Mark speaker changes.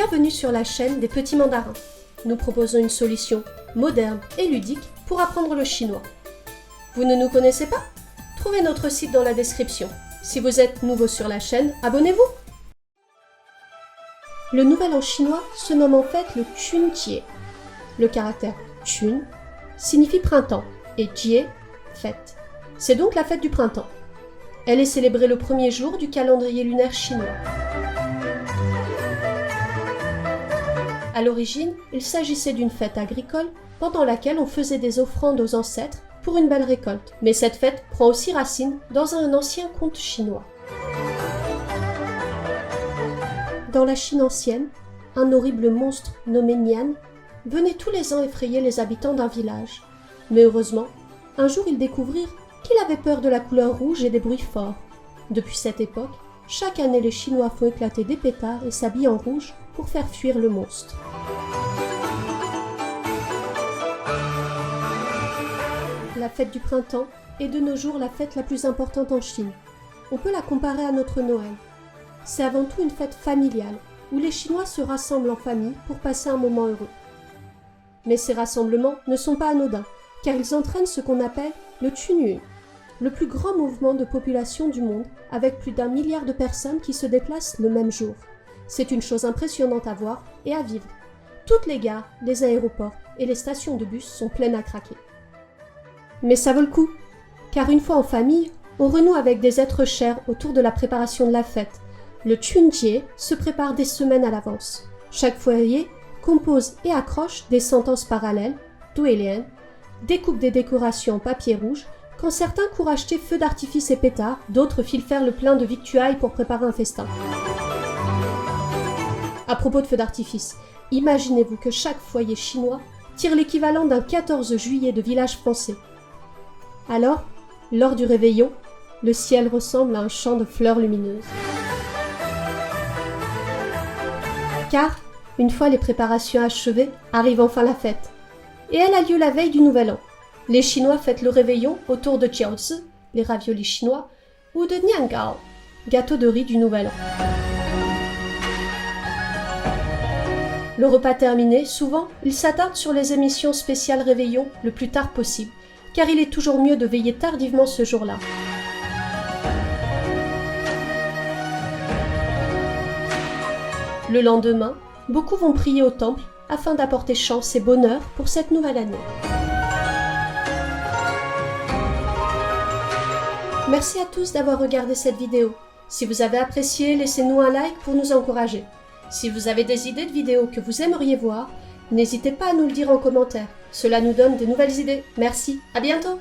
Speaker 1: Bienvenue sur la chaîne des Petits Mandarins. Nous proposons une solution moderne et ludique pour apprendre le chinois. Vous ne nous connaissez pas? Trouvez notre site dans la description. Si vous êtes nouveau sur la chaîne, abonnez-vous! Le nouvel an chinois se nomme en fait le Chunjie. Le caractère Chun signifie printemps et Jie, fête. C'est donc la fête du printemps. Elle est célébrée le premier jour du calendrier lunaire chinois. À l'origine, il s'agissait d'une fête agricole pendant laquelle on faisait des offrandes aux ancêtres pour une belle récolte. Mais cette fête prend aussi racine dans un ancien conte chinois. Dans la Chine ancienne, un horrible monstre nommé Nian venait tous les ans effrayer les habitants d'un village. Mais heureusement, un jour ils découvrirent qu'il avait peur de la couleur rouge et des bruits forts. Depuis cette époque, chaque année les Chinois font éclater des pétards et s'habillent en rouge pour faire fuir le monstre. La fête du printemps est de nos jours la fête la plus importante en Chine. On peut la comparer à notre Noël. C'est avant tout une fête familiale, où les Chinois se rassemblent en famille pour passer un moment heureux. Mais ces rassemblements ne sont pas anodins, car ils entraînent ce qu'on appelle le Chunyu, le plus grand mouvement de population du monde, avec plus d'1 milliard de personnes qui se déplacent le même jour. C'est une chose impressionnante à voir et à vivre. Toutes les gares, les aéroports et les stations de bus sont pleines à craquer. Mais ça vaut le coup, car une fois en famille, on renoue avec des êtres chers autour de la préparation de la fête. Le Chunjie se prépare des semaines à l'avance. Chaque foyer compose et accroche des sentences parallèles, duelian, découpe des décorations en papier rouge. Quand certains courent acheter feux d'artifice et pétards, d'autres filent faire le plein de victuailles pour préparer un festin. À propos de feux d'artifice, imaginez-vous que chaque foyer chinois tire l'équivalent d'un 14 juillet de village français. Alors, lors du réveillon, le ciel ressemble à un champ de fleurs lumineuses. Car, une fois les préparations achevées, arrive enfin la fête. Et elle a lieu la veille du Nouvel An. Les Chinois fêtent le réveillon autour de jiaozi, les raviolis chinois, ou de niangao, gâteau de riz du Nouvel An. Le repas terminé, souvent, ils s'attardent sur les émissions spéciales réveillon le plus tard possible, car il est toujours mieux de veiller tardivement ce jour-là. Le lendemain, beaucoup vont prier au temple afin d'apporter chance et bonheur pour cette nouvelle année. Merci à tous d'avoir regardé cette vidéo. Si vous avez apprécié, laissez-nous un like pour nous encourager. Si vous avez des idées de vidéos que vous aimeriez voir, n'hésitez pas à nous le dire en commentaire. Cela nous donne de nouvelles idées. Merci, à bientôt!